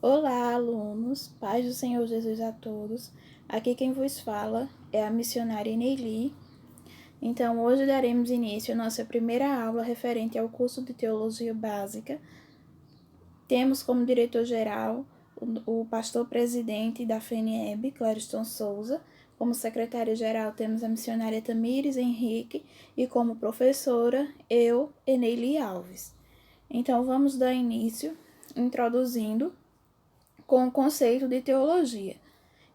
Olá, alunos, paz do Senhor Jesus a todos. Aqui quem vos fala é a missionária Neili. Então, hoje daremos início à nossa primeira aula referente ao curso de Teologia Básica. Temos como diretor-geral o pastor-presidente da FENIEB, Clériston Souza. Como secretária-geral temos a missionária Tamires Henrique e como professora eu, Eneili Alves. Então, vamos dar início introduzindo com o conceito de teologia,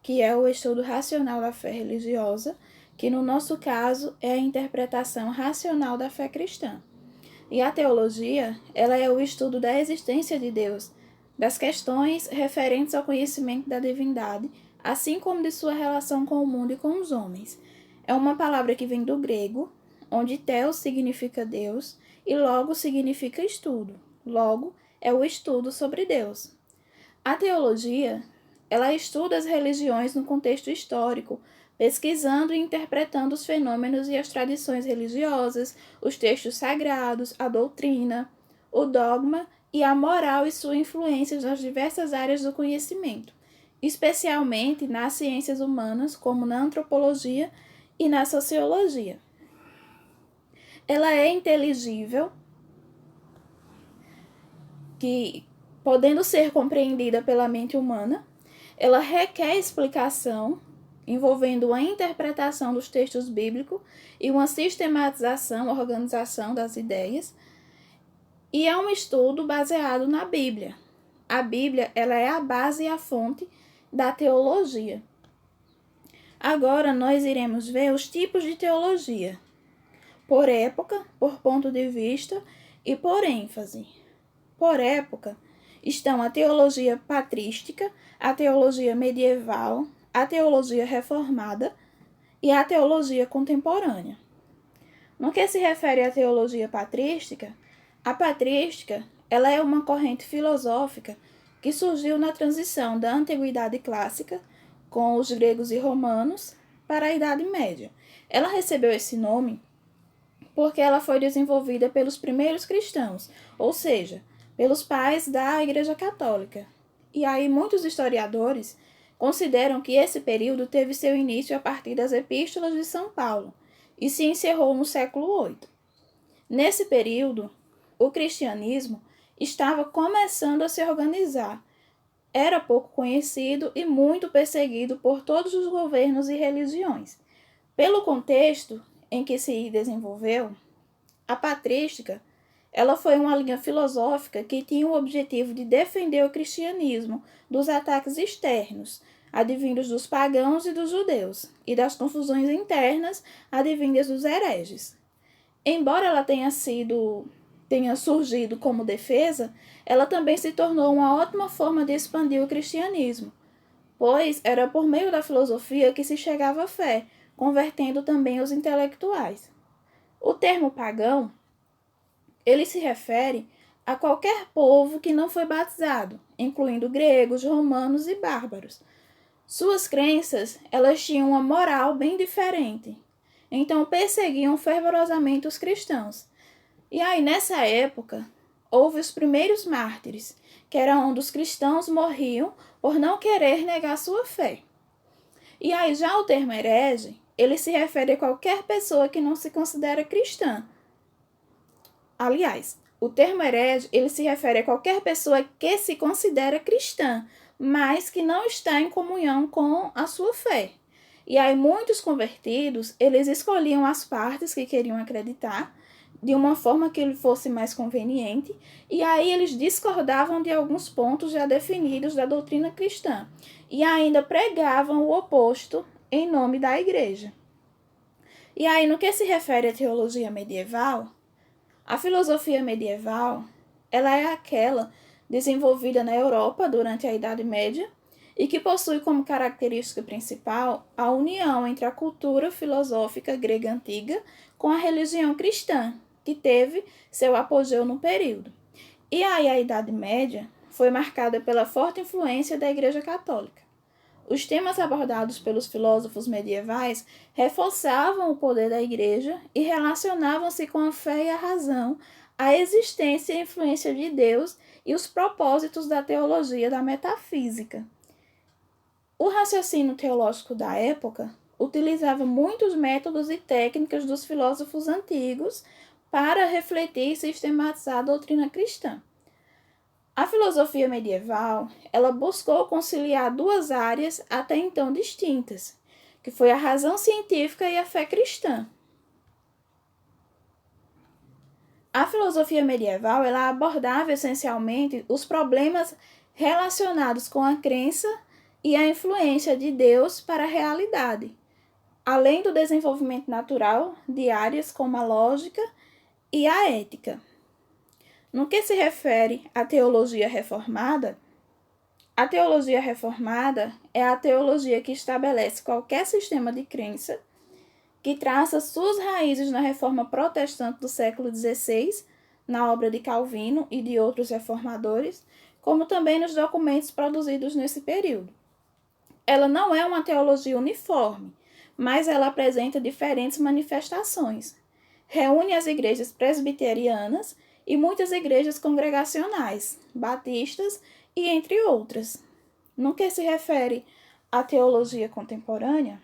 que é o estudo racional da fé religiosa, que no nosso caso é a interpretação racional da fé cristã. E a teologia, ela é o estudo da existência de Deus, das questões referentes ao conhecimento da divindade, assim como de sua relação com o mundo e com os homens. É uma palavra que vem do grego, onde theos significa Deus e logos significa estudo. Logo, é o estudo sobre Deus. A teologia, ela estuda as religiões no contexto histórico, pesquisando e interpretando os fenômenos e as tradições religiosas, os textos sagrados, a doutrina, o dogma e a moral e sua influência nas diversas áreas do conhecimento, especialmente nas ciências humanas, como na antropologia e na sociologia. Ela é inteligível, podendo ser compreendida pela mente humana, ela requer explicação, envolvendo a interpretação dos textos bíblicos e uma sistematização, organização das ideias, e é um estudo baseado na Bíblia. A Bíblia, ela é a base e a fonte da teologia. Agora nós iremos ver os tipos de teologia, por época, por ponto de vista e por ênfase. Por época, estão a teologia patrística, a teologia medieval, a teologia reformada e a teologia contemporânea. No que se refere à teologia patrística, a patrística ela é uma corrente filosófica que surgiu na transição da Antiguidade Clássica, com os gregos e romanos, para a Idade Média. Ela recebeu esse nome porque ela foi desenvolvida pelos primeiros cristãos, ou seja, pelos pais da Igreja Católica. E aí muitos historiadores consideram que esse período teve seu início a partir das epístolas de São Paulo e se encerrou no século VIII. Nesse período, o cristianismo estava começando a se organizar. Era pouco conhecido e muito perseguido por todos os governos e religiões. Pelo contexto em que se desenvolveu, a patrística ela foi uma linha filosófica que tinha o objetivo de defender o cristianismo dos ataques externos, advindos dos pagãos e dos judeus, e das confusões internas, advindas dos hereges. Embora ela tenha surgido como defesa, ela também se tornou uma ótima forma de expandir o cristianismo, pois era por meio da filosofia que se chegava à fé, convertendo também os intelectuais. O termo pagão ele se refere a qualquer povo que não foi batizado, incluindo gregos, romanos e bárbaros. Suas crenças, elas tinham uma moral bem diferente, então perseguiam fervorosamente os cristãos. E aí, nessa época, houve os primeiros mártires, que era onde os cristãos morriam por não querer negar sua fé. E aí, já o termo herege, ele se refere a qualquer pessoa que não se considera cristã. Aliás, o termo herege, ele se refere a qualquer pessoa que se considera cristã, mas que não está em comunhão com a sua fé. E aí muitos convertidos, eles escolhiam as partes que queriam acreditar de uma forma que lhe fosse mais conveniente, e aí eles discordavam de alguns pontos já definidos da doutrina cristã, e ainda pregavam o oposto em nome da igreja. E aí, no que se refere à teologia medieval, a filosofia medieval, ela é aquela desenvolvida na Europa durante a Idade Média e que possui como característica principal a união entre a cultura filosófica grega antiga com a religião cristã, que teve seu apogeu no período. E aí a Idade Média foi marcada pela forte influência da Igreja Católica. Os temas abordados pelos filósofos medievais reforçavam o poder da Igreja e relacionavam-se com a fé e a razão, a existência e a influência de Deus e os propósitos da teologia da metafísica. O raciocínio teológico da época utilizava muitos métodos e técnicas dos filósofos antigos para refletir e sistematizar a doutrina cristã. A filosofia medieval, ela buscou conciliar duas áreas até então distintas, que foi a razão científica e a fé cristã. A filosofia medieval, ela abordava essencialmente os problemas relacionados com a crença e a influência de Deus para a realidade, além do desenvolvimento natural de áreas como a lógica e a ética. No que se refere à teologia reformada, a teologia reformada é a teologia que estabelece qualquer sistema de crença, que traça suas raízes na reforma protestante do século XVI, na obra de Calvino e de outros reformadores, como também nos documentos produzidos nesse período. Ela não é uma teologia uniforme, mas ela apresenta diferentes manifestações. Reúne as igrejas presbiterianas e muitas igrejas congregacionais, batistas e entre outras. No que se refere à teologia contemporânea,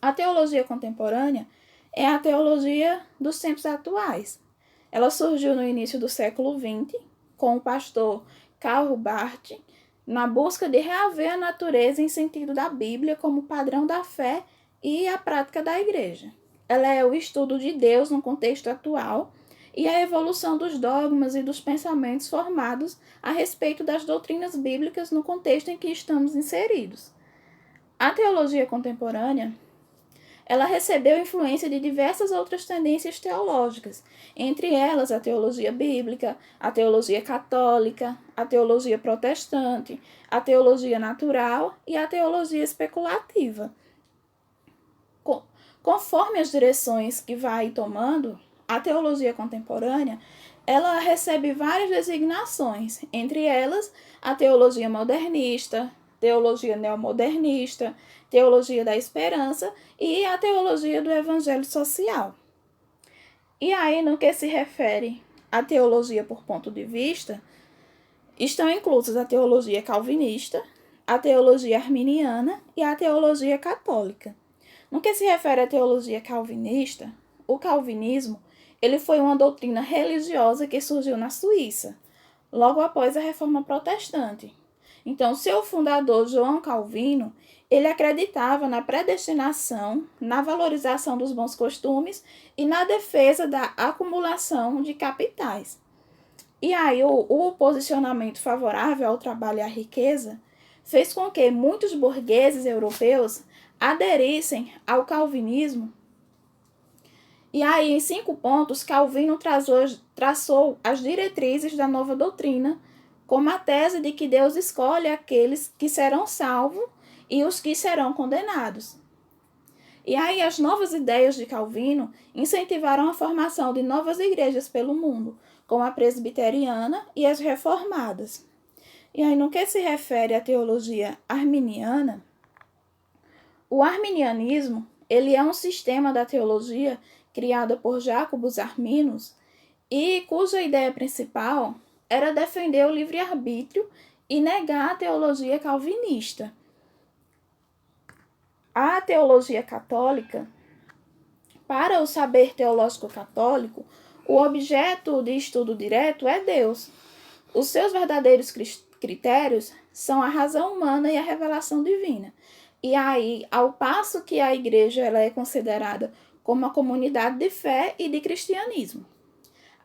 a teologia contemporânea é a teologia dos tempos atuais. Ela surgiu no início do século XX, com o pastor Karl Barth, na busca de reaver a natureza em sentido da Bíblia como padrão da fé e a prática da igreja. Ela é o estudo de Deus no contexto atual e a evolução dos dogmas e dos pensamentos formados a respeito das doutrinas bíblicas no contexto em que estamos inseridos. A teologia contemporânea, ela recebeu influência de diversas outras tendências teológicas, entre elas a teologia bíblica, a teologia católica, a teologia protestante, a teologia natural e a teologia especulativa. Conforme as direções que vai tomando, a teologia contemporânea, ela recebe várias designações, entre elas a teologia modernista, teologia neomodernista, teologia da esperança e a teologia do evangelho social. E aí, no que se refere à teologia por ponto de vista, estão inclusas a teologia calvinista, a teologia arminiana e a teologia católica. No que se refere à teologia calvinista, o calvinismo ele foi uma doutrina religiosa que surgiu na Suíça, logo após a Reforma Protestante. Então, seu fundador, João Calvino, ele acreditava na predestinação, na valorização dos bons costumes e na defesa da acumulação de capitais. E aí, o posicionamento favorável ao trabalho e à riqueza fez com que muitos burgueses europeus aderissem ao calvinismo. E aí, em 5 pontos, Calvino traçou as diretrizes da nova doutrina, como a tese de que Deus escolhe aqueles que serão salvos e os que serão condenados. E aí, as novas ideias de Calvino incentivaram a formação de novas igrejas pelo mundo, como a presbiteriana e as reformadas. E aí, no que se refere à teologia arminiana, o arminianismo ele é um sistema da teologia criado por Jacobus Arminus e cuja ideia principal era defender o livre-arbítrio e negar a teologia calvinista. A teologia católica, para o saber teológico católico, o objeto de estudo direto é Deus. Os seus verdadeiros critérios são a razão humana e a revelação divina. E aí, ao passo que a igreja ela é considerada como uma comunidade de fé e de cristianismo.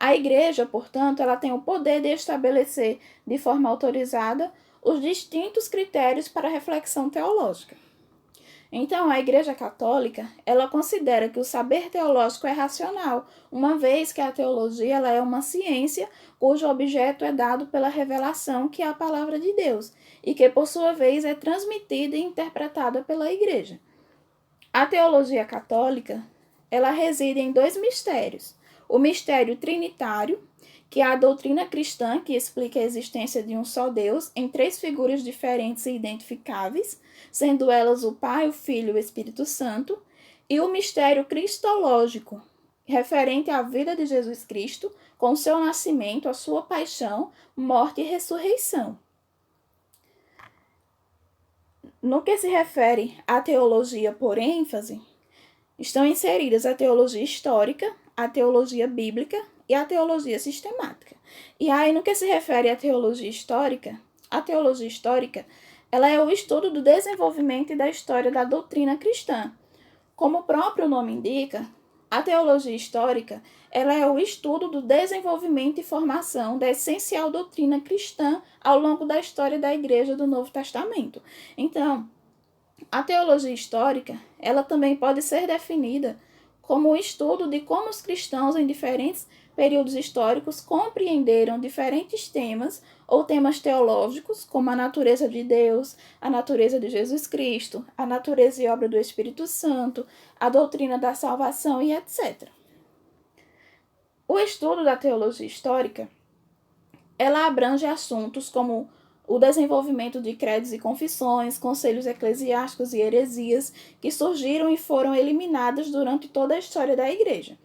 A igreja, portanto, ela tem o poder de estabelecer de forma autorizada os distintos critérios para a reflexão teológica. Então, a Igreja Católica, ela considera que o saber teológico é racional, uma vez que a teologia ela é uma ciência cujo objeto é dado pela revelação que é a palavra de Deus e que, por sua vez, é transmitida e interpretada pela Igreja. A teologia católica, ela reside em 2 mistérios. O mistério trinitário, que é a doutrina cristã que explica a existência de um só Deus em 3 figuras diferentes e identificáveis, sendo elas o Pai, o Filho e o Espírito Santo, e o mistério cristológico, referente à vida de Jesus Cristo, com o seu nascimento, a sua paixão, morte e ressurreição. No que se refere à teologia por ênfase, estão inseridas a teologia histórica, a teologia bíblica e a teologia sistemática. E aí, no que se refere à teologia histórica, a teologia histórica, ela é o estudo do desenvolvimento e da história da doutrina cristã. Como o próprio nome indica, a teologia histórica, ela é o estudo do desenvolvimento e formação da essencial doutrina cristã ao longo da história da Igreja do Novo Testamento. Então, a teologia histórica, ela também pode ser definida como o estudo de como os cristãos em diferentes períodos históricos compreenderam diferentes temas ou temas teológicos, como a natureza de Deus, a natureza de Jesus Cristo, a natureza e obra do Espírito Santo, a doutrina da salvação e etc. O estudo da teologia histórica, ela abrange assuntos como o desenvolvimento de credos e confissões, conselhos eclesiásticos e heresias que surgiram e foram eliminadas durante toda a história da Igreja.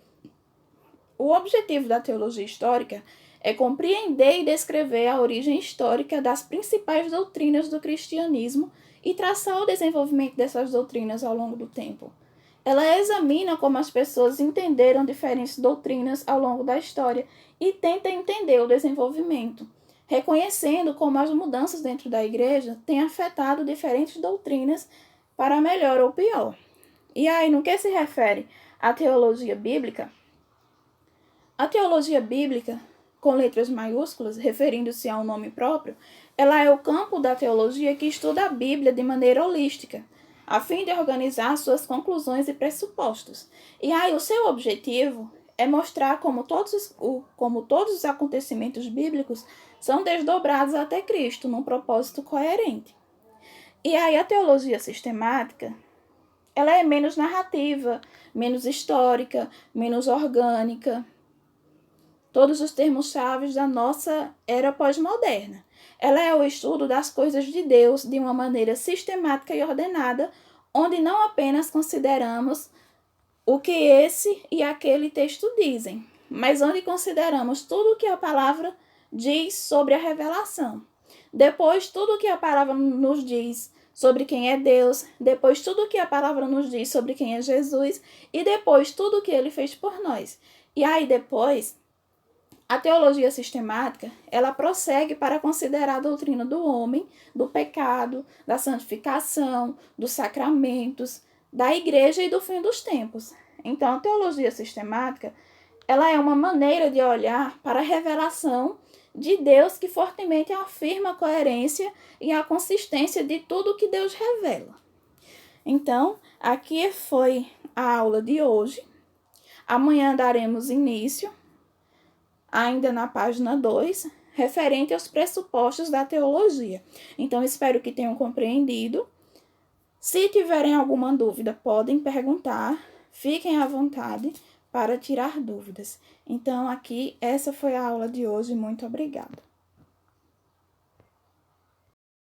O objetivo da teologia histórica é compreender e descrever a origem histórica das principais doutrinas do cristianismo e traçar o desenvolvimento dessas doutrinas ao longo do tempo. Ela examina como as pessoas entenderam diferentes doutrinas ao longo da história e tenta entender o desenvolvimento, reconhecendo como as mudanças dentro da Igreja têm afetado diferentes doutrinas para melhor ou pior. E aí, no que se refere à teologia bíblica, a teologia bíblica, com letras maiúsculas, referindo-se ao nome próprio, ela é o campo da teologia que estuda a Bíblia de maneira holística, a fim de organizar suas conclusões e pressupostos. E aí, o seu objetivo é mostrar como todos os acontecimentos bíblicos são desdobrados até Cristo, num propósito coerente. E aí, a teologia sistemática, ela é menos narrativa, menos histórica, menos orgânica, todos os termos-chave da nossa era pós-moderna. Ela é o estudo das coisas de Deus de uma maneira sistemática e ordenada, onde não apenas consideramos o que esse e aquele texto dizem, mas onde consideramos tudo o que a palavra diz sobre a revelação. Depois, tudo o que a palavra nos diz sobre quem é Deus, depois tudo o que a palavra nos diz sobre quem é Jesus, e depois tudo o que ele fez por nós. E aí depois, a teologia sistemática, ela prossegue para considerar a doutrina do homem, do pecado, da santificação, dos sacramentos, da igreja e do fim dos tempos. Então, a teologia sistemática, ela é uma maneira de olhar para a revelação de Deus que fortemente afirma a coerência e a consistência de tudo que Deus revela. Então, aqui foi a aula de hoje. Amanhã daremos início, ainda na página 2, referente aos pressupostos da teologia. Então, espero que tenham compreendido. Se tiverem alguma dúvida, podem perguntar. Fiquem à vontade para tirar dúvidas. Então, aqui, essa foi a aula de hoje. Muito obrigada.